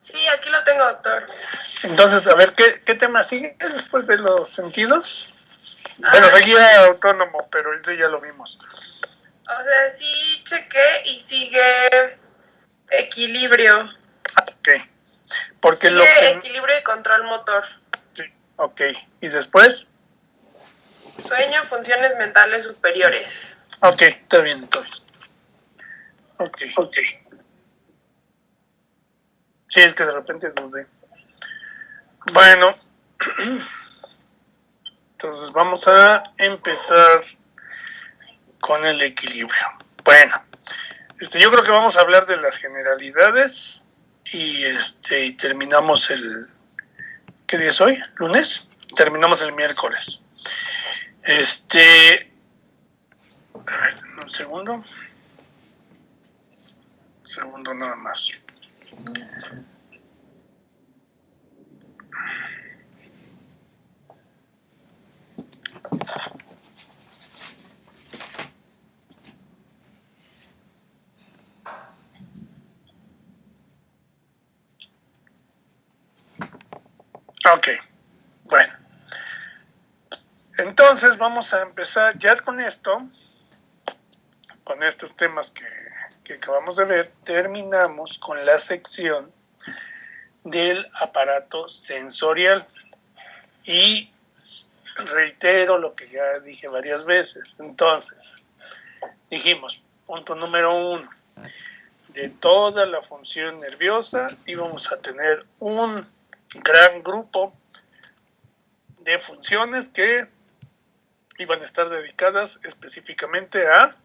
Sí, aquí lo tengo, doctor. Entonces, a ver, ¿qué tema sigue después de los sentidos? Bueno, seguía autónomo, pero ese ya lo vimos. O sea, sí chequé y sigue equilibrio. Ok. Porque sigue lo que... equilibrio y control motor. Sí, ok. ¿Y después? Sueño, funciones mentales superiores. Ok, está bien entonces. Ok. Sí, es que de repente dudé. Bueno, entonces vamos a empezar con el equilibrio. Bueno, yo creo que vamos a hablar de las generalidades y terminamos el... ¿Qué día es hoy? ¿Lunes? Terminamos el miércoles. A ver, un segundo. Un segundo nada más. Ok, bueno. Entonces vamos a empezar ya con esto, con estos temas que acabamos de ver. Terminamos con la sección del aparato sensorial. Y reitero lo que ya dije varias veces. Entonces, dijimos, punto número 1, de toda la función nerviosa íbamos a tener un gran grupo de funciones que iban a estar dedicadas específicamente a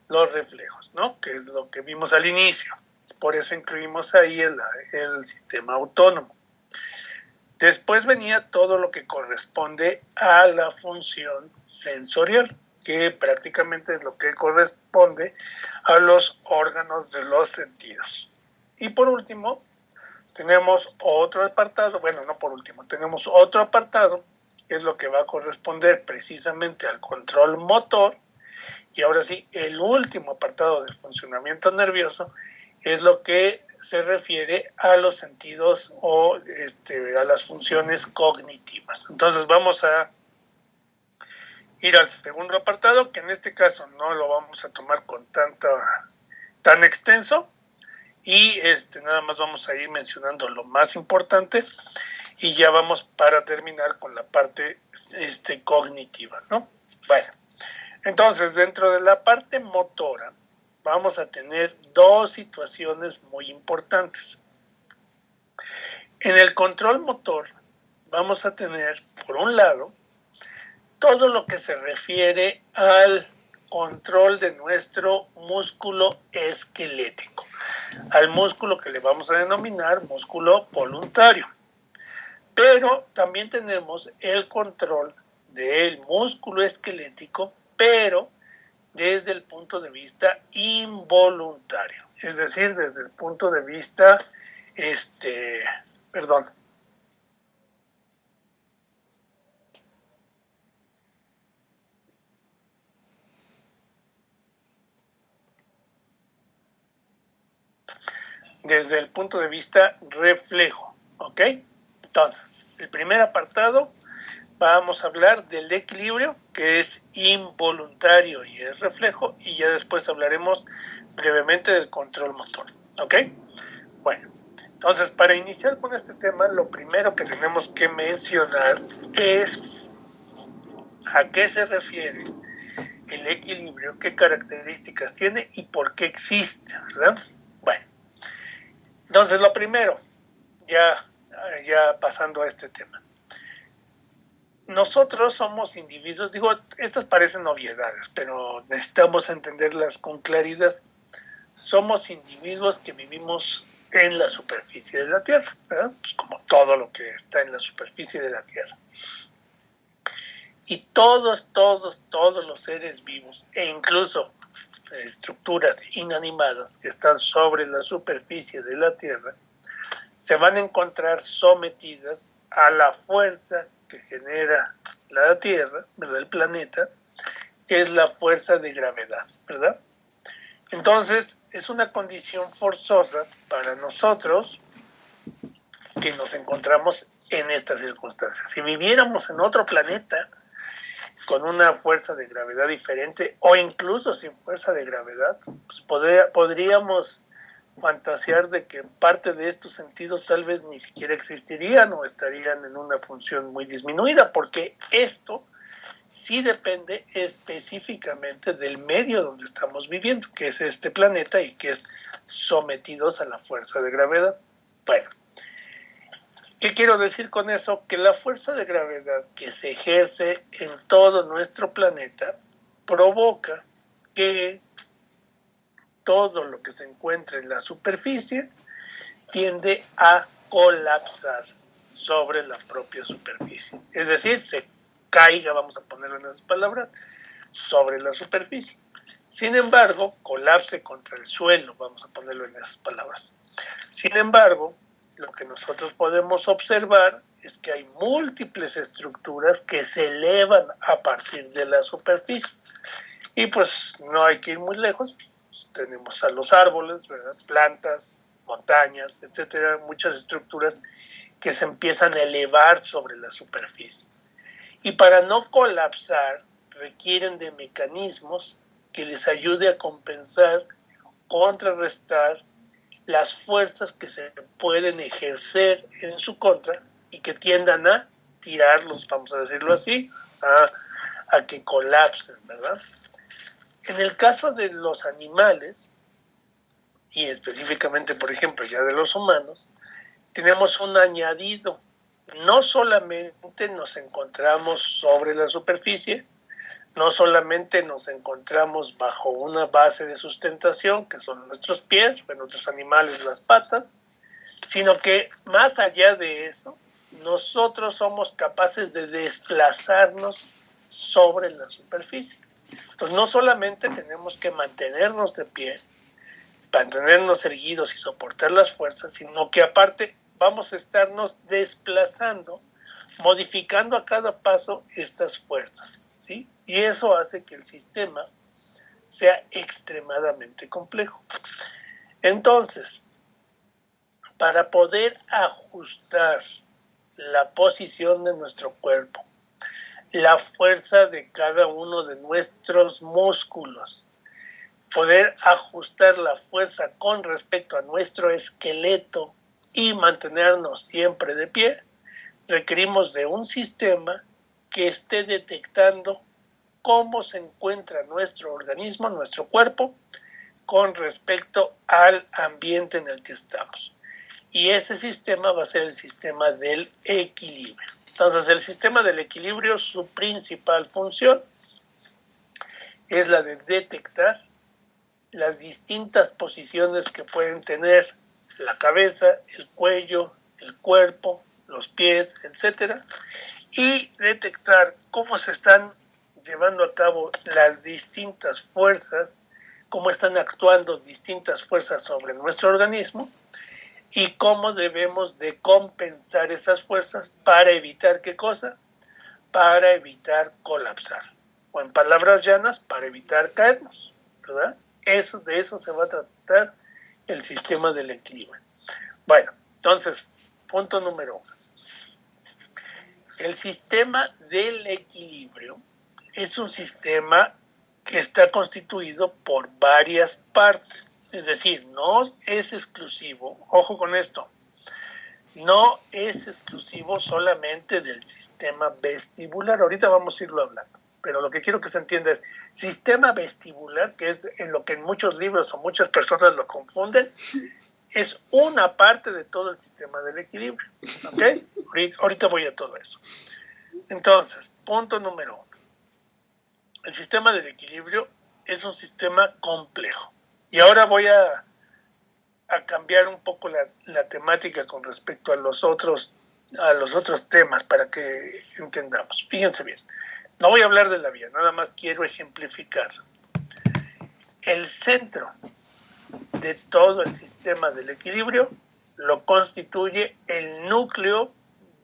los reflejos, ¿no? Que es lo que vimos al inicio. Por eso incluimos ahí el sistema autónomo. Después venía todo lo que corresponde a la función sensorial, que prácticamente es lo que corresponde a los órganos de los sentidos. Y por último, tenemos otro apartado, bueno, no por último, tenemos otro apartado, que es lo que va a corresponder precisamente al control motor. Y ahora sí, el último apartado del funcionamiento nervioso es lo que se refiere a los sentidos o a las funciones cognitivas. Entonces vamos a ir al segundo apartado, que en este caso no lo vamos a tomar con tan extenso, y nada más vamos a ir mencionando lo más importante y ya vamos para terminar con la parte cognitiva, ¿no? Bueno, entonces dentro de la parte motora vamos a tener dos situaciones muy importantes. En el control motor vamos a tener, por un lado, todo lo que se refiere al control de nuestro músculo esquelético, al músculo que le vamos a denominar músculo voluntario. Pero también tenemos el control del músculo esquelético, pero desde el punto de vista involuntario, es decir, desde el punto de vista, perdón, desde el punto de vista reflejo, ¿ok? Entonces, el primer apartado, vamos a hablar del equilibrio, que es involuntario y es reflejo, y ya después hablaremos brevemente del control motor, ¿ok? Bueno, entonces para iniciar con este tema, lo primero que tenemos que mencionar es a qué se refiere el equilibrio, qué características tiene y por qué existe, ¿verdad? Bueno, entonces lo primero, ya pasando a este tema. Nosotros somos individuos, digo, estas parecen obviedades, pero necesitamos entenderlas con claridad. Somos individuos que vivimos en la superficie de la Tierra, ¿verdad? Pues como todo lo que está en la superficie de la Tierra. Y todos los seres vivos, e incluso estructuras inanimadas que están sobre la superficie de la Tierra, se van a encontrar sometidas a la fuerza que genera la Tierra, ¿verdad? El planeta, que es la fuerza de gravedad, ¿verdad? Entonces, es una condición forzosa para nosotros que nos encontramos en estas circunstancias. Si viviéramos en otro planeta con una fuerza de gravedad diferente o incluso sin fuerza de gravedad, pues podríamos fantasear de que parte de estos sentidos tal vez ni siquiera existirían o estarían en una función muy disminuida, porque esto sí depende específicamente del medio donde estamos viviendo, que es este planeta y que es sometidos a la fuerza de gravedad. Bueno, ¿qué quiero decir con eso? Que la fuerza de gravedad que se ejerce en todo nuestro planeta provoca que todo lo que se encuentra en la superficie tiende a colapsar sobre la propia superficie. Es decir, se caiga, vamos a ponerlo en esas palabras, sobre la superficie. Sin embargo, colapse contra el suelo, vamos a ponerlo en esas palabras. Sin embargo, lo que nosotros podemos observar es que hay múltiples estructuras que se elevan a partir de la superficie. Y pues no hay que ir muy lejos, tenemos a los árboles, ¿verdad? Plantas, montañas, etcétera, muchas estructuras que se empiezan a elevar sobre la superficie. Y para no colapsar, requieren de mecanismos que les ayude a compensar, contrarrestar las fuerzas que se pueden ejercer en su contra y que tiendan a tirarlos, vamos a decirlo así, a que colapsen, ¿verdad? En el caso de los animales, y específicamente, por ejemplo, ya de los humanos, tenemos un añadido. No solamente nos encontramos sobre la superficie, no solamente nos encontramos bajo una base de sustentación, que son nuestros pies, en otros animales las patas, sino que más allá de eso, nosotros somos capaces de desplazarnos sobre la superficie. Entonces, no solamente tenemos que mantenernos de pie, mantenernos erguidos y soportar las fuerzas, sino que aparte vamos a estarnos desplazando, modificando a cada paso estas fuerzas, ¿sí? Y eso hace que el sistema sea extremadamente complejo. Entonces, para poder ajustar la posición de nuestro cuerpo, la fuerza de cada uno de nuestros músculos, poder ajustar la fuerza con respecto a nuestro esqueleto y mantenernos siempre de pie, requerimos de un sistema que esté detectando cómo se encuentra nuestro organismo, nuestro cuerpo, con respecto al ambiente en el que estamos. Y ese sistema va a ser el sistema del equilibrio. Entonces, el sistema del equilibrio, su principal función es la de detectar las distintas posiciones que pueden tener la cabeza, el cuello, el cuerpo, los pies, etcétera, y detectar cómo se están llevando a cabo las distintas fuerzas, cómo están actuando distintas fuerzas sobre nuestro organismo y cómo debemos de compensar esas fuerzas para evitar ¿qué cosa? Para evitar colapsar, o en palabras llanas, para evitar caernos, ¿verdad? De eso se va a tratar el sistema del equilibrio. Bueno, entonces, punto número 1. El sistema del equilibrio es un sistema que está constituido por varias partes. Es decir, no es exclusivo, ojo con esto, no es exclusivo solamente del sistema vestibular. Ahorita vamos a irlo hablando. Pero lo que quiero que se entienda es sistema vestibular, que es en lo que en muchos libros o muchas personas lo confunden, es una parte de todo el sistema del equilibrio. ¿Ok? Ahorita voy a todo eso. Entonces, punto número 1. El sistema del equilibrio es un sistema complejo. Y ahora voy a cambiar un poco la temática con respecto a los otros temas para que entendamos. Fíjense bien. No voy a hablar de la vía, nada más quiero ejemplificar. El centro de todo el sistema del equilibrio lo constituye el núcleo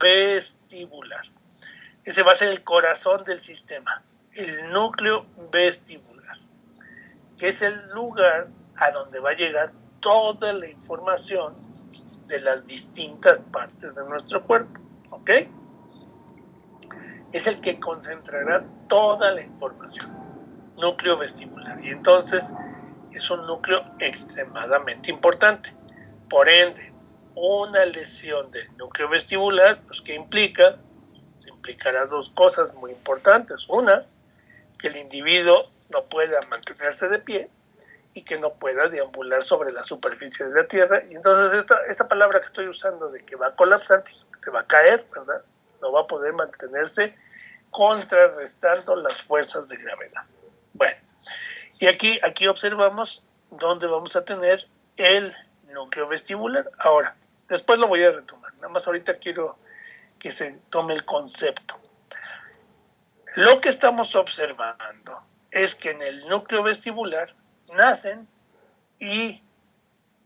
vestibular. Ese va a ser el corazón del sistema, el núcleo vestibular. que es el lugar a donde va a llegar toda la información de las distintas partes de nuestro cuerpo, ¿ok? Es el que concentrará toda la información, núcleo vestibular, y entonces es un núcleo extremadamente importante. Por ende, una lesión del núcleo vestibular, pues ¿qué implica? Implicará dos cosas muy importantes. Una, que el individuo no pueda mantenerse de pie y que no pueda deambular sobre la superficie de la tierra. Y entonces esta palabra que estoy usando de que va a colapsar, pues se va a caer, ¿verdad? No va a poder mantenerse contrarrestando las fuerzas de gravedad. Bueno, y aquí observamos dónde vamos a tener el núcleo vestibular. Ahora, después lo voy a retomar. Nada más ahorita quiero que se tome el concepto. Lo que estamos observando es que en el núcleo vestibular nacen y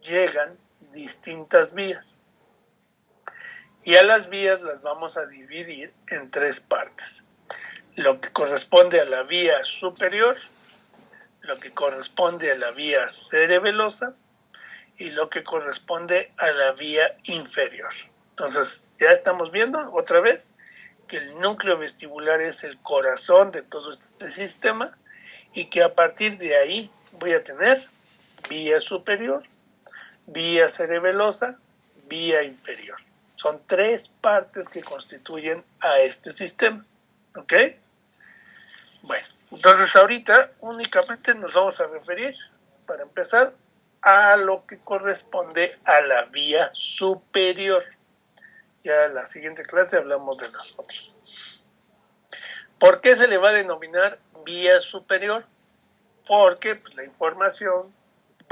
llegan distintas vías. Y a las vías las vamos a dividir en tres partes. Lo que corresponde a la vía superior, lo que corresponde a la vía cerebelosa y lo que corresponde a la vía inferior. Entonces, ya estamos viendo otra vez que el núcleo vestibular es el corazón de todo este sistema y que a partir de ahí voy a tener vía superior, vía cerebelosa, vía inferior. Son tres partes que constituyen a este sistema. ¿Ok? Bueno, entonces ahorita únicamente nos vamos a referir, para empezar, a lo que corresponde a la vía superior. Ya en la siguiente clase hablamos de las otras. ¿Por qué se le va a denominar vía superior? Porque pues, la información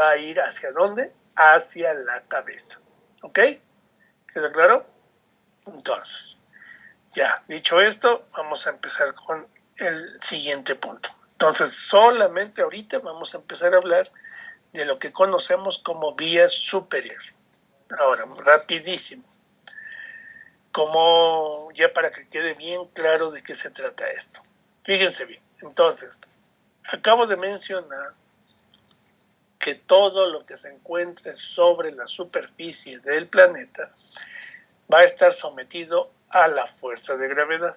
va a ir hacia dónde? Hacia la cabeza. ¿Ok? ¿Queda claro? Entonces, ya dicho esto, vamos a empezar con el siguiente punto. Entonces, solamente ahorita vamos a empezar a hablar de lo que conocemos como vía superior. Ahora, rapidísimo. Como ya para que quede bien claro de qué se trata esto. Fíjense bien. Entonces, acabo de mencionar que todo lo que se encuentre sobre la superficie del planeta va a estar sometido a la fuerza de gravedad.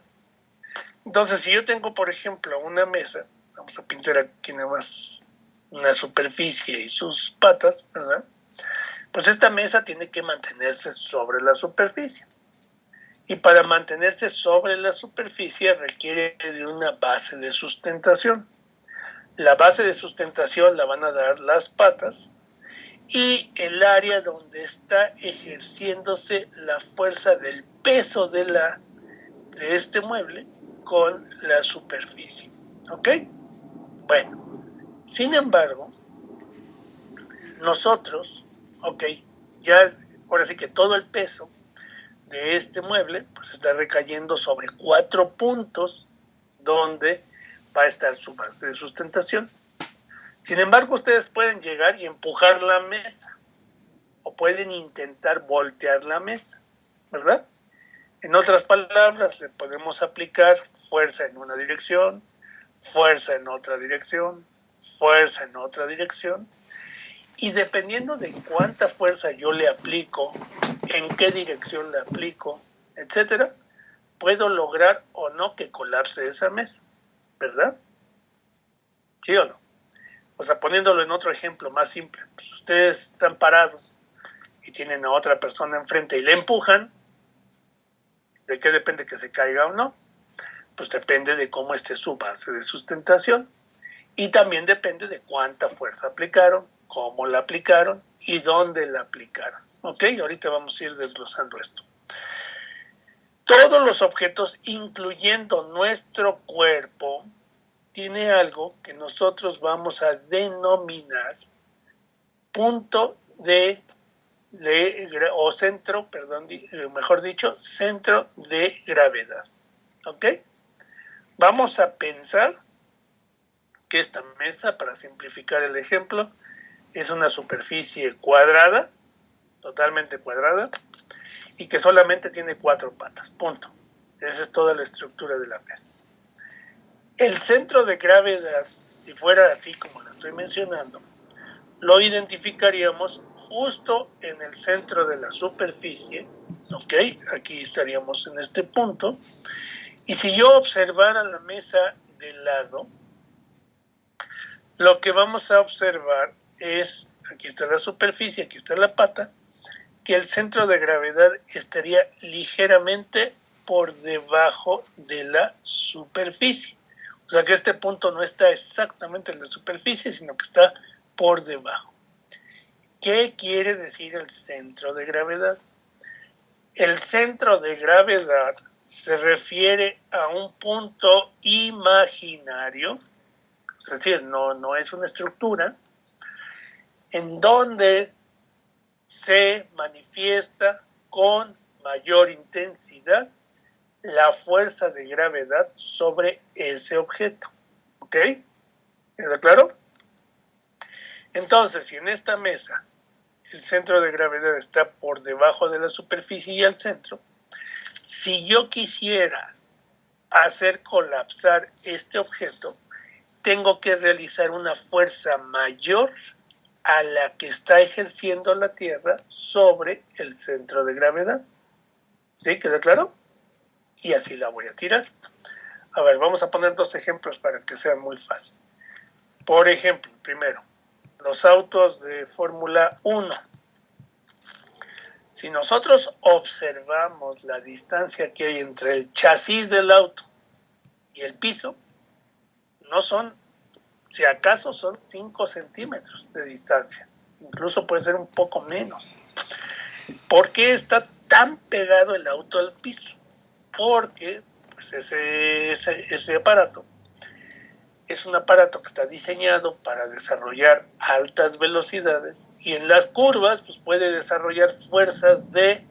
Entonces, si yo tengo, por ejemplo, una mesa, vamos a pintar aquí nada más una superficie y sus patas, ¿verdad? Pues esta mesa tiene que mantenerse sobre la superficie. Y para mantenerse sobre la superficie requiere de una base de sustentación. La base de sustentación la van a dar las patas y el área donde está ejerciéndose la fuerza del peso de este mueble con la superficie. ¿Ok? Bueno, sin embargo, nosotros, ok, ya ahora sí que todo el peso de este mueble pues está recayendo sobre 4 puntos donde va a estar su base de sustentación. Sin embargo, ustedes pueden llegar y empujar la mesa o pueden intentar voltear la mesa, ¿verdad? En otras palabras, le podemos aplicar fuerza en una dirección, fuerza en otra dirección, fuerza en otra dirección, y dependiendo de cuánta fuerza yo le aplico, en qué dirección le aplico, etcétera, puedo lograr o no que colapse esa mesa, ¿verdad? ¿Sí o no? O sea, poniéndolo en otro ejemplo más simple, pues ustedes están parados y tienen a otra persona enfrente y le empujan. ¿De qué depende que se caiga o no? Pues depende de cómo esté su base de sustentación y también depende de cuánta fuerza aplicaron, cómo la aplicaron y dónde la aplicaron. ¿Ok? Ahorita vamos a ir desglosando esto. Todos los objetos, incluyendo nuestro cuerpo, tiene algo que nosotros vamos a denominar punto o centro, perdón, mejor dicho, centro de gravedad. ¿Ok? Vamos a pensar que esta mesa, para simplificar el ejemplo, es una superficie cuadrada, totalmente cuadrada, y que solamente tiene 4 patas, punto. Esa es toda la estructura de la mesa. El centro de gravedad si fuera así como lo estoy mencionando, lo identificaríamos justo en el centro de la superficie, ¿ok? Aquí estaríamos en este punto. Y si yo observara la mesa de lado, lo que vamos a observar es, aquí está la superficie, aquí está la pata, que el centro de gravedad estaría ligeramente por debajo de la superficie. O sea que este punto no está exactamente en la superficie, sino que está por debajo. ¿Qué quiere decir el centro de gravedad? El centro de gravedad se refiere a un punto imaginario, es decir, no es una estructura, en donde se manifiesta con mayor intensidad la fuerza de gravedad sobre ese objeto. ¿Ok? ¿Queda claro? Entonces, si en esta mesa el centro de gravedad está por debajo de la superficie y al centro, si yo quisiera hacer colapsar este objeto, tengo que realizar una fuerza mayor a la que está ejerciendo la Tierra sobre el centro de gravedad. ¿Sí? ¿Queda claro? Y así la voy a tirar. A ver, vamos a poner dos ejemplos para que sea muy fácil. Por ejemplo, primero, los autos de Fórmula 1. Si nosotros observamos la distancia que hay entre el chasis del auto y el piso, no son, si acaso son 5 centímetros de distancia. Incluso puede ser un poco menos. ¿Por qué está tan pegado el auto al piso? Porque pues, ese aparato es un aparato que está diseñado para desarrollar altas velocidades y en las curvas pues, puede desarrollar fuerzas de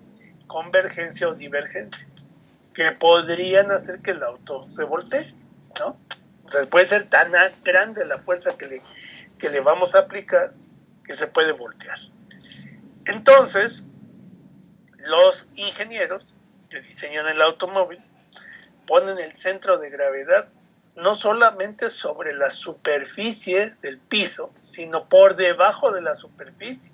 convergencia o divergencia que podrían hacer que el auto se voltee, ¿no? O sea, puede ser tan grande la fuerza que le vamos a aplicar que se puede voltear. Entonces, los ingenieros que diseñan el automóvil ponen el centro de gravedad no solamente sobre la superficie del piso, sino por debajo de la superficie.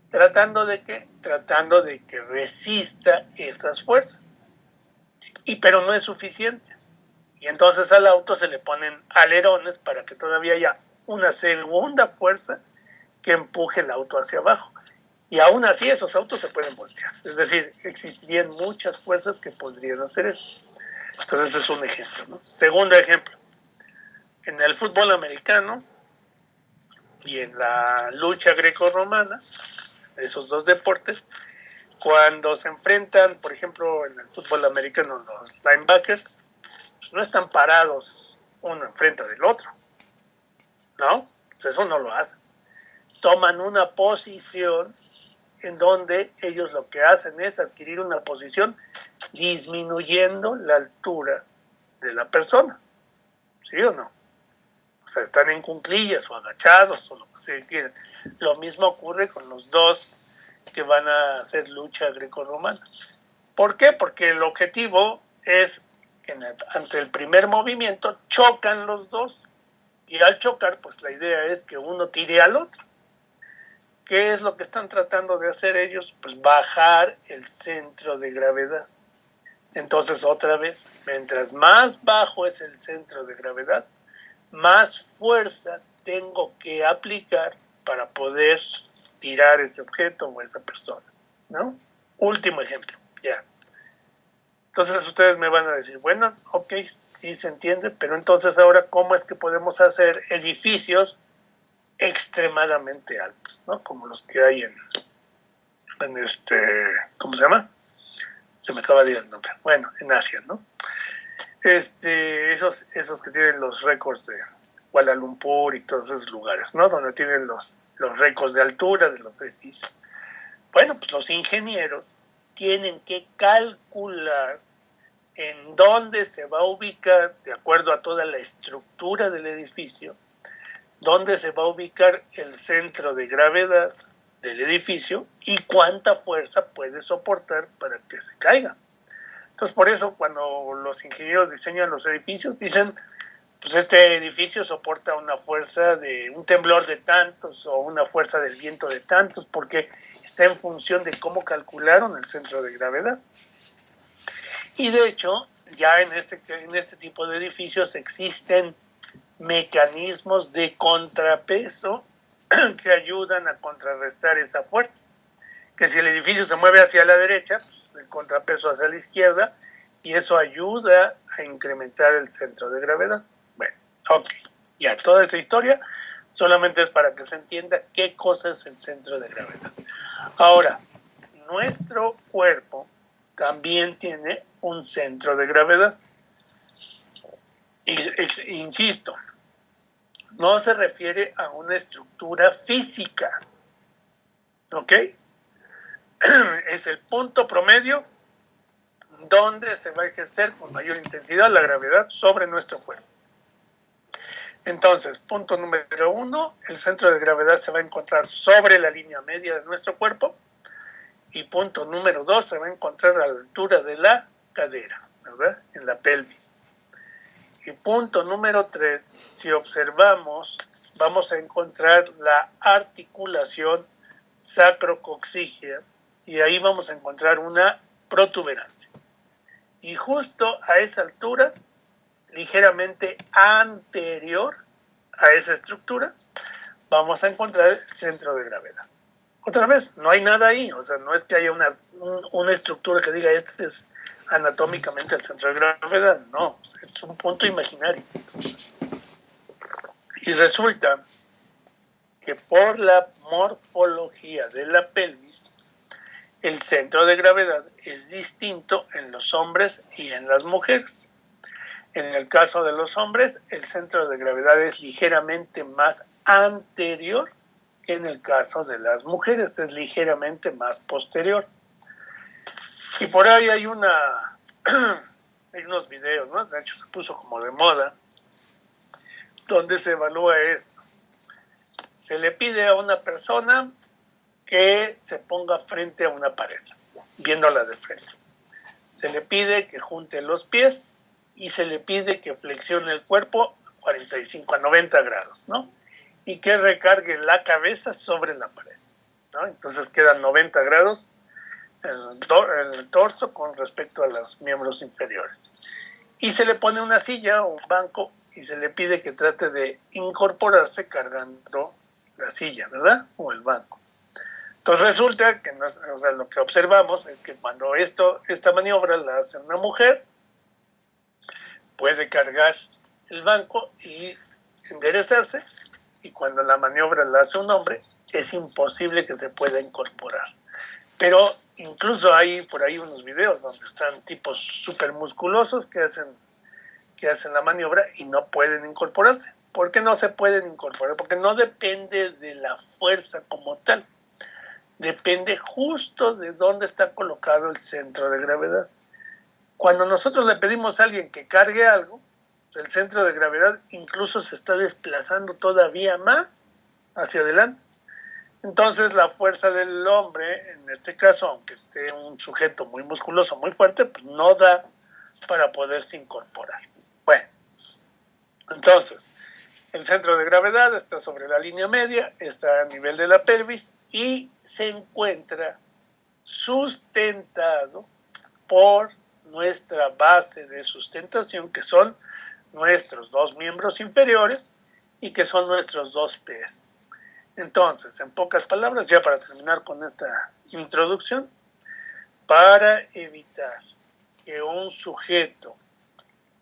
¿Tratando de qué? Tratando de que resista esas fuerzas. Pero no es suficiente. Y entonces al auto se le ponen alerones para que todavía haya una segunda fuerza que empuje el auto hacia abajo. Y aún así esos autos se pueden voltear. Es decir, existirían muchas fuerzas que podrían hacer eso. Entonces es un ejemplo, ¿no? Segundo ejemplo, en el fútbol americano y en la lucha grecorromana, esos dos deportes, cuando se enfrentan, por ejemplo, en el fútbol americano, los linebackers, pues no están parados uno enfrente del otro, ¿no? Pues eso no lo hacen. Toman una posición en donde ellos lo que hacen es adquirir una posición disminuyendo la altura de la persona. ¿Sí o no? O sea, están en cuclillas o agachados o lo que se quiera. Lo mismo ocurre con los dos que van a hacer lucha grecorromana. ¿Por qué? Porque el objetivo es que ante el primer movimiento chocan los dos. Y al chocar, pues la idea es que uno tire al otro. ¿Qué es lo que están tratando de hacer ellos? Pues bajar el centro de gravedad. Entonces, otra vez, mientras más bajo es el centro de gravedad, más fuerza tengo que aplicar para poder tirar ese objeto o esa persona, ¿no? Último ejemplo, ya. Entonces ustedes me van a decir, bueno, ok, sí se entiende, pero entonces ahora, ¿cómo es que podemos hacer edificios extremadamente altos, ¿no? Como los que hay en ¿cómo se llama? Se me acaba de ir el nombre. Bueno, en Asia, ¿no? Esos que tienen los récords de Kuala Lumpur y todos esos lugares, ¿no? Donde tienen los récords de altura de los edificios. Bueno, pues los ingenieros tienen que calcular en dónde se va a ubicar, de acuerdo a toda la estructura del edificio, dónde se va a ubicar el centro de gravedad del edificio y cuánta fuerza puede soportar para que se caiga. Entonces, por eso, cuando los ingenieros diseñan los edificios, dicen, pues este edificio soporta una fuerza de un temblor de tantos o una fuerza del viento de tantos, porque está en función de cómo calcularon el centro de gravedad. Y de hecho, ya en este tipo de edificios existen mecanismos de contrapeso que ayudan a contrarrestar esa fuerza. Que si el edificio se mueve hacia la derecha, pues el contrapeso hacia la izquierda, y eso ayuda a incrementar el centro de gravedad. Bueno, ok, ya toda esa historia solamente es para que se entienda qué cosa es el centro de gravedad. Ahora, nuestro cuerpo también tiene un centro de gravedad. Insisto, no se refiere a una estructura física, ¿ok? Es el punto promedio donde se va a ejercer con mayor intensidad la gravedad sobre nuestro cuerpo. Entonces, punto número 1, el centro de gravedad se va a encontrar sobre la línea media de nuestro cuerpo. Y punto número 2, se va a encontrar a la altura de la cadera, ¿verdad? En la pelvis. Y punto número 3, si observamos, vamos a encontrar la articulación sacrocoxígea y ahí vamos a encontrar una protuberancia. Y justo a esa altura, ligeramente anterior a esa estructura, vamos a encontrar el centro de gravedad. Otra vez, no hay nada ahí, o sea, no es que haya una estructura que diga este es anatómicamente el centro de gravedad, no, es un punto imaginario. Y resulta que por la morfología de la pelvis, el centro de gravedad es distinto en los hombres y en las mujeres. En el caso de los hombres, el centro de gravedad es ligeramente más anterior que en el caso de las mujeres, es ligeramente más posterior. Y por ahí hay unos videos, ¿no? De hecho se puso como de moda, donde se evalúa esto. Se le pide a una persona que se ponga frente a una pared, viéndola de frente. Se le pide que junte los pies y se le pide que flexione el cuerpo 45 a 90 grados, ¿no? Y que recargue la cabeza sobre la pared, ¿no? Entonces quedan 90 grados el torso con respecto a los miembros inferiores. Y se le pone una silla o un banco y se le pide que trate de incorporarse cargando la silla, ¿verdad? O el banco. Entonces resulta que lo que observamos es que cuando esta maniobra la hace una mujer, puede cargar el banco y enderezarse, y cuando la maniobra la hace un hombre, es imposible que se pueda incorporar. Pero incluso hay por ahí unos videos donde están tipos súper musculosos que hacen la maniobra y no pueden incorporarse. ¿Por qué no se pueden incorporar? Porque no depende de la fuerza como tal. Depende justo de dónde está colocado el centro de gravedad. Cuando nosotros le pedimos a alguien que cargue algo, el centro de gravedad incluso se está desplazando todavía más hacia adelante. Entonces la fuerza del hombre, en este caso, aunque esté un sujeto muy musculoso, muy fuerte, pues no da para poderse incorporar. Bueno, entonces, el centro de gravedad está sobre la línea media, está a nivel de la pelvis y se encuentra sustentado por nuestra base de sustentación, que son nuestros dos miembros inferiores y que son nuestros dos pies. Entonces, en pocas palabras, ya para terminar con esta introducción, para evitar que un sujeto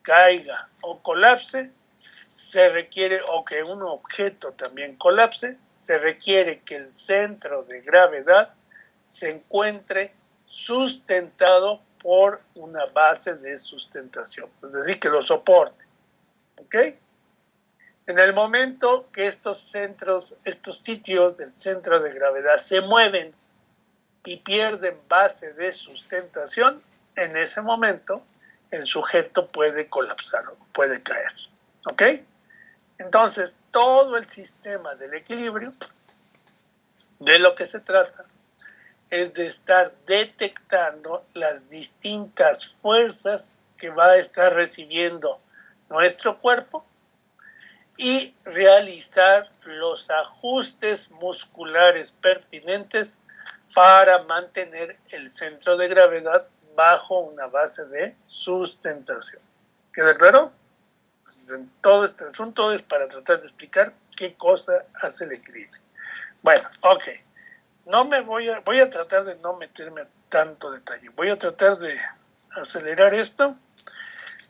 caiga o colapse, se requiere, o que un objeto también colapse, se requiere que el centro de gravedad se encuentre sustentado por una base de sustentación, es decir, que lo soporte. ¿Ok? En el momento que estos sitios del centro de gravedad se mueven y pierden base de sustentación, en ese momento el sujeto puede colapsar o puede caer. ¿Ok? Entonces, todo el sistema del equilibrio, de lo que se trata, es de estar detectando las distintas fuerzas que va a estar recibiendo nuestro cuerpo y realizar los ajustes musculares pertinentes para mantener el centro de gravedad bajo una base de sustentación. ¿Queda claro? Entonces, en todo este asunto es para tratar de explicar qué cosa hace el equilibrio. Bueno, ok. Voy a tratar de no meterme a tanto detalle. Voy a tratar de acelerar esto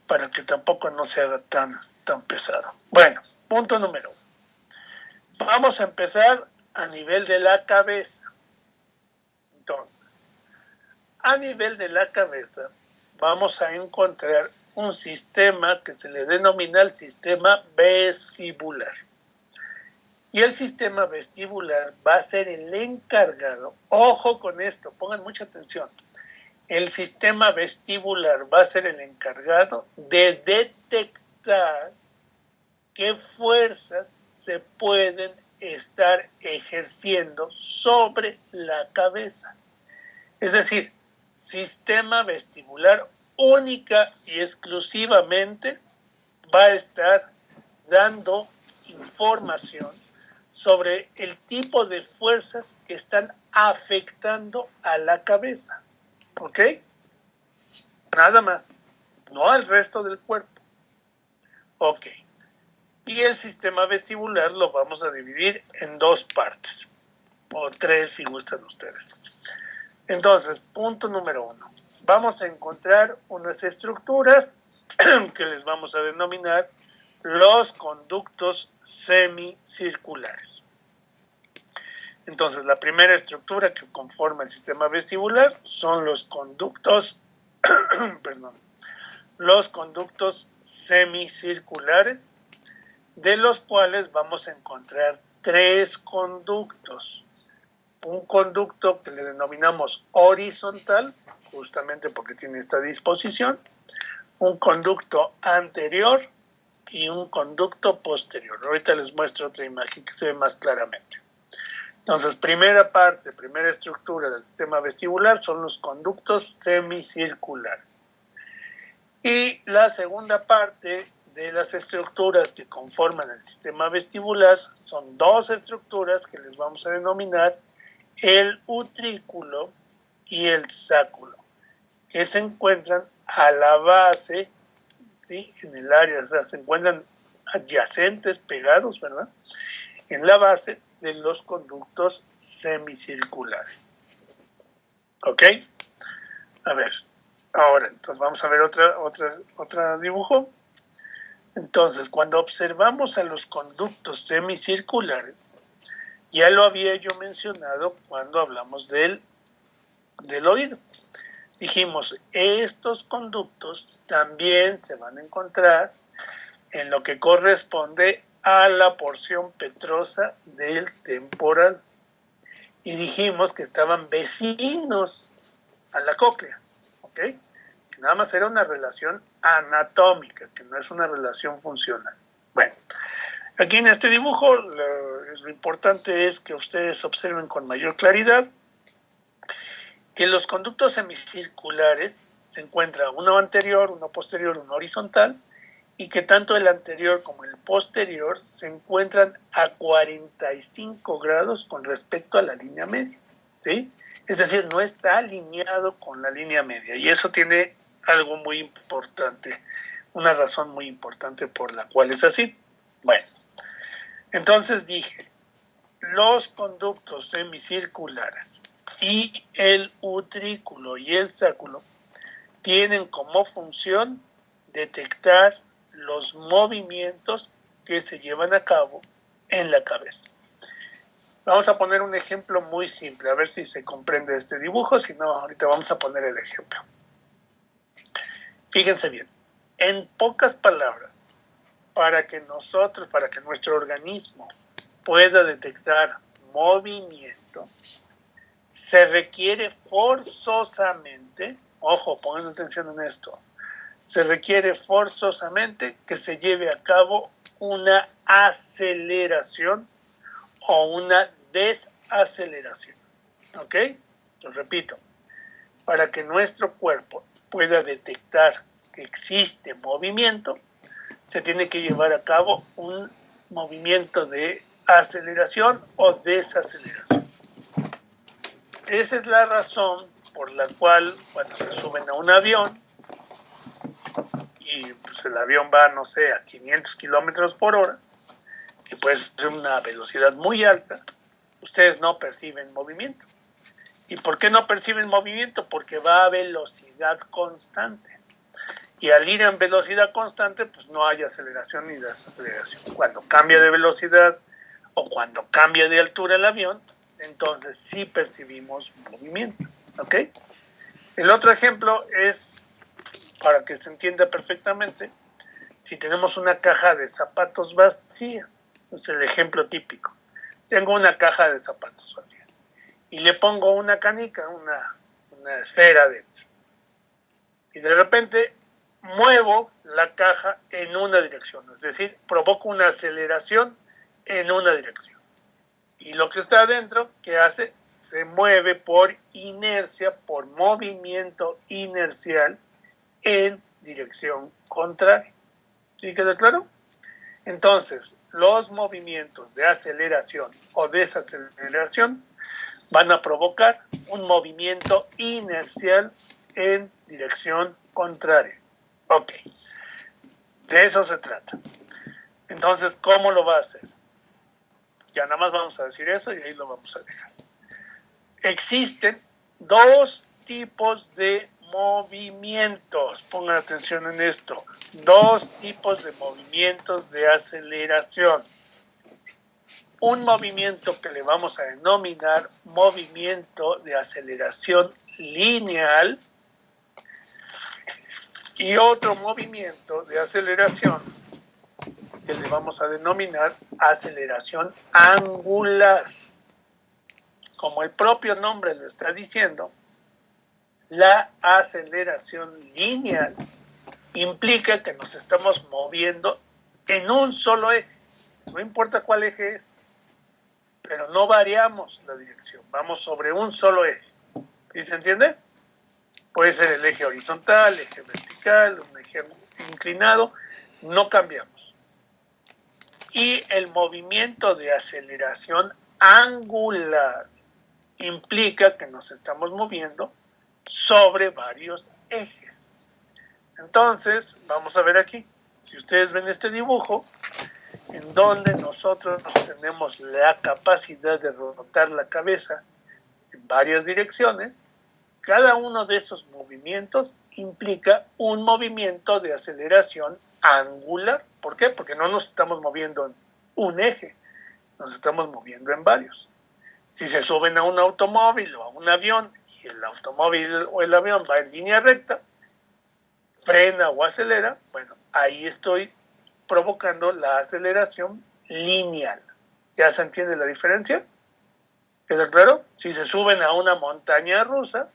para que tampoco no se haga tan pesado. Bueno, punto número 1. Vamos a empezar a nivel de la cabeza. Entonces, a nivel de la cabeza vamos a encontrar un sistema que se le denomina el sistema vestibular. Y el sistema vestibular va a ser el encargado, ojo con esto, pongan mucha atención, el sistema vestibular va a ser el encargado de detectar qué fuerzas se pueden estar ejerciendo sobre la cabeza. Es decir, sistema vestibular única y exclusivamente va a estar dando información sobre el tipo de fuerzas que están afectando a la cabeza. ¿Ok? Nada más. No al resto del cuerpo. Ok. Y el sistema vestibular lo vamos a dividir en 2 partes. O 3 si gustan ustedes. Entonces, punto número 1. Vamos a encontrar unas estructuras que les vamos a denominar los conductos semicirculares. Entonces, la primera estructura que conforma el sistema vestibular son los conductos, los conductos semicirculares, de los cuales vamos a encontrar 3 conductos. Un conducto que le denominamos horizontal, justamente porque tiene esta disposición, un conducto anterior y un conducto posterior. Ahorita les muestro otra imagen que se ve más claramente. Entonces, primera estructura del sistema vestibular son los conductos semicirculares. Y la segunda parte de las estructuras que conforman el sistema vestibular son 2 estructuras que les vamos a denominar el utrículo y el sáculo, que se encuentran a la base, ¿sí? En el área, o sea, se encuentran adyacentes, pegados, ¿verdad? En la base de los conductos semicirculares. ¿Ok? A ver, ahora, entonces vamos a ver otro dibujo. Entonces, cuando observamos a los conductos semicirculares, ya lo había yo mencionado cuando hablamos del oído. Dijimos, estos conductos también se van a encontrar en lo que corresponde a la porción petrosa del temporal. Y dijimos que estaban vecinos a la cóclea, ¿ok? Que nada más era una relación anatómica, que no es una relación funcional. Bueno, aquí en este dibujo lo importante es que ustedes observen con mayor claridad que los conductos semicirculares se encuentra uno anterior, uno posterior, uno horizontal, y que tanto el anterior como el posterior se encuentran a 45 grados con respecto a la línea media, ¿sí? Es decir, no está alineado con la línea media, y eso tiene algo muy importante, una razón muy importante por la cual es así. Bueno, entonces dije, los conductos semicirculares y el utrículo y el sáculo tienen como función detectar los movimientos que se llevan a cabo en la cabeza. Vamos a poner un ejemplo muy simple, a ver si se comprende este dibujo, si no, ahorita vamos a poner el ejemplo. Fíjense bien, en pocas palabras, para que nuestro organismo pueda detectar movimiento, se requiere forzosamente, ojo, pongan atención en esto, se requiere forzosamente que se lleve a cabo una aceleración o una desaceleración. ¿Ok? Lo repito, para que nuestro cuerpo pueda detectar que existe movimiento, se tiene que llevar a cabo un movimiento de aceleración o desaceleración. Esa es la razón por la cual cuando se suben a un avión y pues el avión va, no sé, a 500 kilómetros por hora, que puede ser una velocidad muy alta, ustedes no perciben movimiento. ¿Y por qué no perciben movimiento? Porque va a velocidad constante. Y al ir en velocidad constante, pues no hay aceleración ni desaceleración. Cuando cambia de velocidad o cuando cambia de altura el avión, entonces sí percibimos movimiento. ¿Ok? El otro ejemplo es, para que se entienda perfectamente, si tenemos una caja de zapatos vacía, es el ejemplo típico. Tengo una caja de zapatos vacía y le pongo una canica, una esfera dentro. Y de repente muevo la caja en una dirección, es decir, provoco una aceleración en una dirección. Y lo que está adentro, ¿qué hace? Se mueve por inercia, por movimiento inercial en dirección contraria. ¿Sí queda claro? Entonces, los movimientos de aceleración o desaceleración van a provocar un movimiento inercial en dirección contraria. Ok, de eso se trata. Entonces, ¿cómo lo va a hacer? Ya nada más vamos a decir eso y ahí lo vamos a dejar. Existen dos tipos de movimientos. Pongan atención en esto. Dos tipos de movimientos de aceleración. Un movimiento que le vamos a denominar movimiento de aceleración lineal y otro movimiento de aceleración que le vamos a denominar aceleración angular. Como el propio nombre lo está diciendo, la aceleración lineal implica que nos estamos moviendo en un solo eje. No importa cuál eje es, pero no variamos la dirección, vamos sobre un solo eje. ¿Sí se entiende? Puede ser el eje horizontal, el eje vertical, un eje inclinado, no cambiamos. Y el movimiento de aceleración angular implica que nos estamos moviendo sobre varios ejes. Entonces, vamos a ver aquí. Si ustedes ven este dibujo, en donde nosotros tenemos la capacidad de rotar la cabeza en varias direcciones, cada uno de esos movimientos implica un movimiento de aceleración angular. ¿Por qué? Porque no nos estamos moviendo en un eje, nos estamos moviendo en varios. Si se suben a un automóvil o a un avión y el automóvil o el avión va en línea recta, frena o acelera, bueno, ahí estoy provocando la aceleración lineal. ¿Ya se entiende la diferencia? ¿Queda claro? Si se suben a una montaña rusa,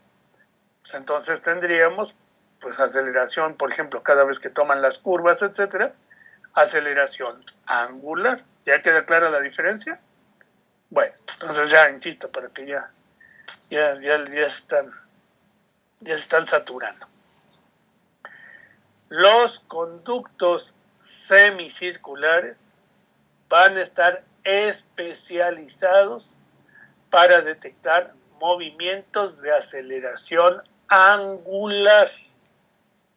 pues entonces tendríamos pues aceleración, por ejemplo, cada vez que toman las curvas, etcétera, aceleración angular. ¿Ya queda clara la diferencia? Bueno, entonces ya insisto, para que ya se están saturando. Los conductos semicirculares van a estar especializados para detectar movimientos de aceleración angular,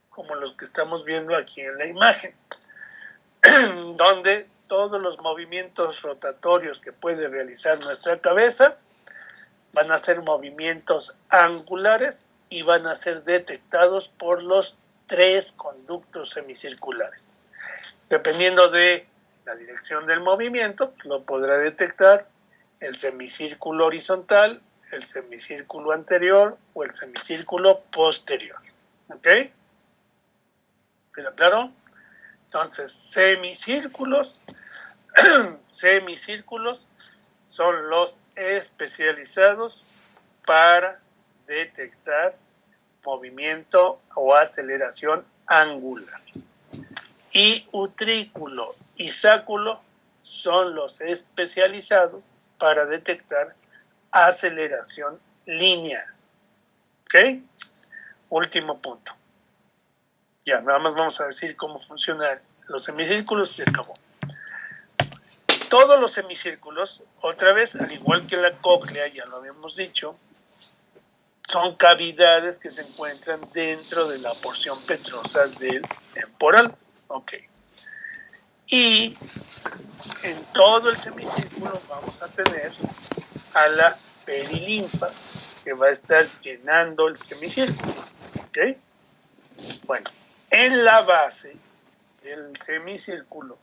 como los que estamos viendo aquí en la imagen, donde todos los movimientos rotatorios que puede realizar nuestra cabeza van a ser movimientos angulares y van a ser detectados por los tres conductos semicirculares. Dependiendo de la dirección del movimiento, lo podrá detectar el semicírculo horizontal, el semicírculo anterior o el semicírculo posterior. ¿Ok? ¿Queda claro? Entonces, semicírculos son los especializados para detectar movimiento o aceleración angular. Y utrículo y sáculo son los especializados para detectar aceleración lineal. ¿Ok? Último punto. Ya, nada más vamos a decir cómo funcionan los semicírculos y se acabó. Todos los semicírculos, otra vez, al igual que la cóclea, ya lo habíamos dicho, son cavidades que se encuentran dentro de la porción petrosa del temporal. Ok. Y en todo el semicírculo vamos a tener a la perilinfa que va a estar llenando el semicírculo. ¿Ok? Bueno, en la base del semicírculo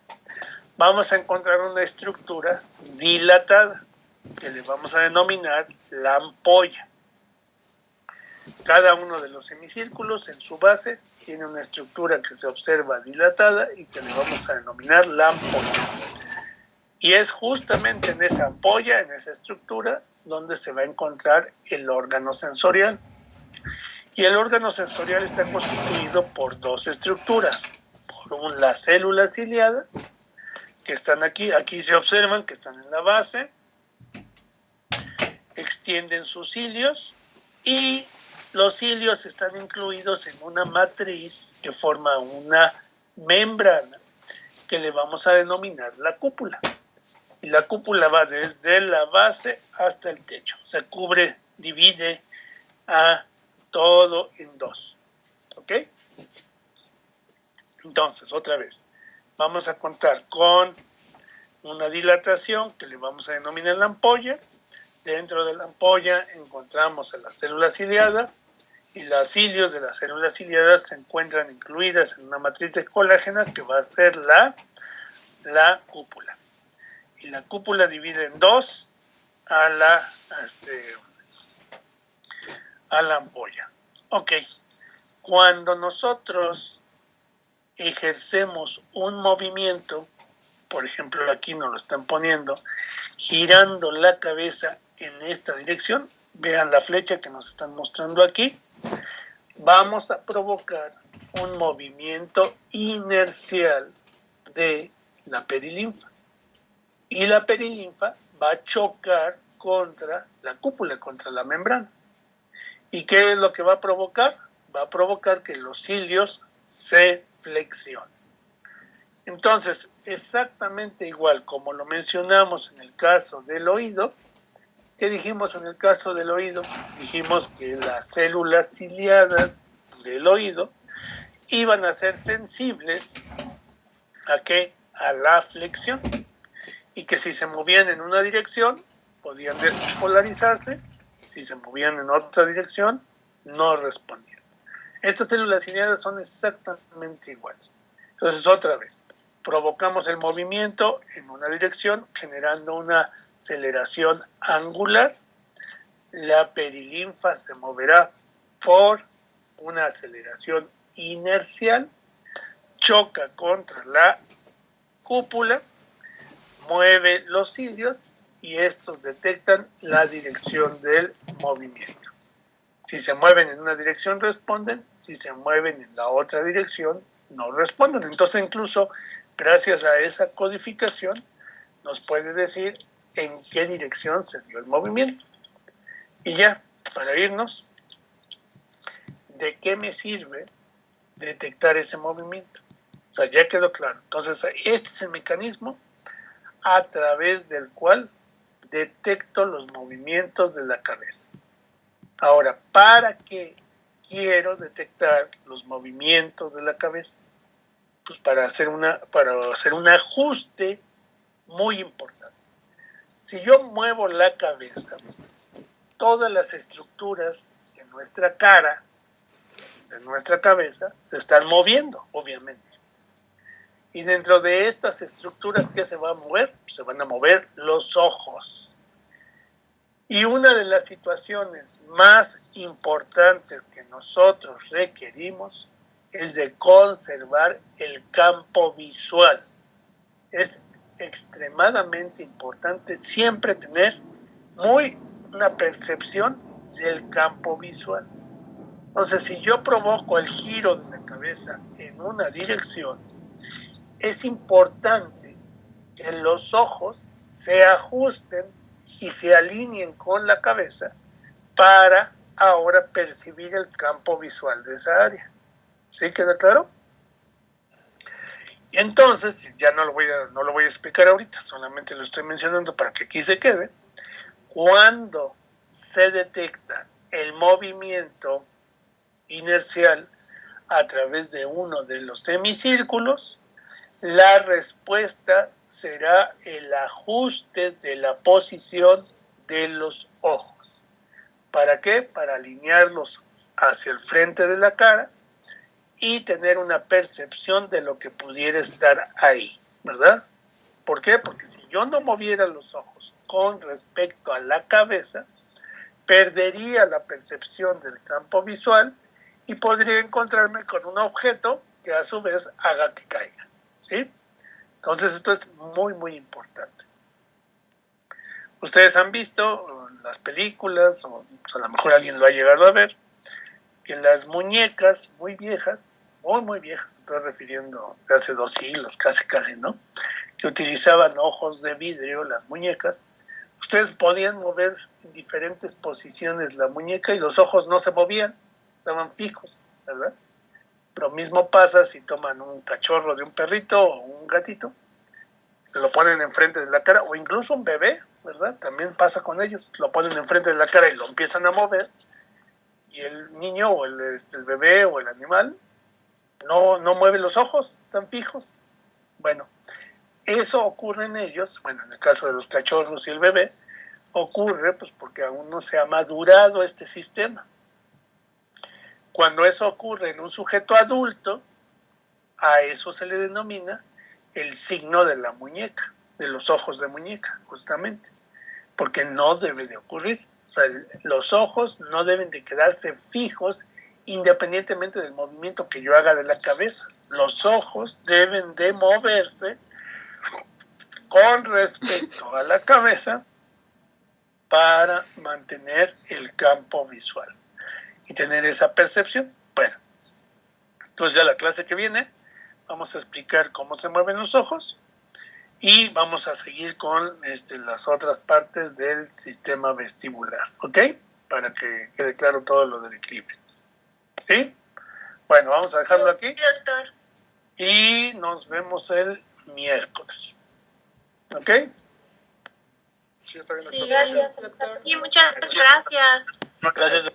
vamos a encontrar una estructura dilatada que le vamos a denominar la ampolla. Cada uno de los semicírculos en su base tiene una estructura que se observa dilatada y que le vamos a denominar la ampolla. Y es justamente en esa ampolla, en esa estructura, donde se va a encontrar el órgano sensorial. Y el órgano sensorial está constituido por dos estructuras. Por las células ciliadas, que están aquí se observan que están en la base, extienden sus cilios y los cilios están incluidos en una matriz que forma una membrana que le vamos a denominar la cúpula. Y la cúpula va desde la base hasta el techo. Se cubre, divide a todo en dos. ¿Ok? Entonces, otra vez, vamos a contar con una dilatación que le vamos a denominar la ampolla. Dentro de la ampolla encontramos a las células ciliadas y los cilios de las células ciliadas se encuentran incluidas en una matriz de colágeno que va a ser la cúpula. Y la cúpula divide en dos a la ampolla. Ok, cuando nosotros ejercemos un movimiento, por ejemplo aquí nos lo están poniendo, girando la cabeza en esta dirección, vean la flecha que nos están mostrando aquí, vamos a provocar un movimiento inercial de la perilinfa. Y la perilinfa va a chocar contra la cúpula, contra la membrana. ¿Y qué es lo que va a provocar? Va a provocar que los cilios se flexionen. Entonces, exactamente igual como lo mencionamos en el caso del oído, ¿qué dijimos en el caso del oído? Dijimos que las células ciliadas del oído iban a ser sensibles ¿a qué? A la flexión. Y que si se movían en una dirección, podían despolarizarse, si se movían en otra dirección, no respondían. Estas células ciliadas son exactamente iguales. Entonces, otra vez, provocamos el movimiento en una dirección, generando una aceleración angular. La perilinfa se moverá por una aceleración inercial, choca contra la cúpula, mueve los cilios y estos detectan la dirección del movimiento. Si se mueven en una dirección responden, si se mueven en la otra dirección no responden. Entonces incluso gracias a esa codificación nos puede decir en qué dirección se dio el movimiento. Y ya, para irnos, ¿de qué me sirve detectar ese movimiento? O sea, ya quedó claro. Entonces, este es el mecanismo a través del cual detecto los movimientos de la cabeza. Ahora, ¿para qué quiero detectar los movimientos de la cabeza? Pues para hacer un ajuste muy importante. Si yo muevo la cabeza, todas las estructuras de nuestra cara, de nuestra cabeza, se están moviendo, obviamente. Y dentro de estas estructuras, ¿qué se va a mover? Se van a mover los ojos. Y una de las situaciones más importantes que nosotros requerimos es de conservar el campo visual. Es extremadamente importante siempre tener una percepción del campo visual. Entonces, si yo provoco el giro de la cabeza en una dirección, es importante que los ojos se ajusten y se alineen con la cabeza para ahora percibir el campo visual de esa área. ¿Sí queda claro? Y entonces, ya no lo voy a explicar ahorita, solamente lo estoy mencionando para que aquí se quede. Cuando se detecta el movimiento inercial a través de uno de los semicírculos, la respuesta será el ajuste de la posición de los ojos. ¿Para qué? Para alinearlos hacia el frente de la cara y tener una percepción de lo que pudiera estar ahí, ¿verdad? ¿Por qué? Porque si yo no moviera los ojos con respecto a la cabeza, perdería la percepción del campo visual y podría encontrarme con un objeto que a su vez haga que caiga, ¿sí? Entonces esto es muy, muy importante. Ustedes han visto las películas, o a lo mejor alguien lo ha llegado a ver, que las muñecas muy viejas, muy viejas, me estoy refiriendo de hace 2 siglos, casi, ¿no? Que utilizaban ojos de vidrio, las muñecas. Ustedes podían mover en diferentes posiciones la muñeca y los ojos no se movían, estaban fijos, ¿verdad? Lo mismo pasa si toman un cachorro de un perrito o un gatito, se lo ponen enfrente de la cara, o incluso un bebé, ¿verdad? También pasa con ellos, lo ponen enfrente de la cara y lo empiezan a mover, y el niño o el bebé o el animal no mueve los ojos, están fijos. Bueno, eso ocurre en ellos, bueno, en el caso de los cachorros y el bebé, ocurre pues porque aún no se ha madurado este sistema. Cuando eso ocurre en un sujeto adulto, a eso se le denomina el signo de la muñeca, de los ojos de muñeca, justamente, porque no debe de ocurrir. O sea, los ojos no deben de quedarse fijos independientemente del movimiento que yo haga de la cabeza. Los ojos deben de moverse con respecto a la cabeza para mantener el campo visual y tener esa percepción. Bueno, entonces ya la clase que viene vamos a explicar cómo se mueven los ojos y vamos a seguir con las otras partes del sistema vestibular, ¿ok? Para que quede claro todo lo del equilibrio. ¿Sí? Bueno, vamos a dejarlo aquí. Sí, doctor. Y nos vemos el miércoles. ¿Ok? Sí, gracias, doctor. Sí, muchas gracias. Gracias.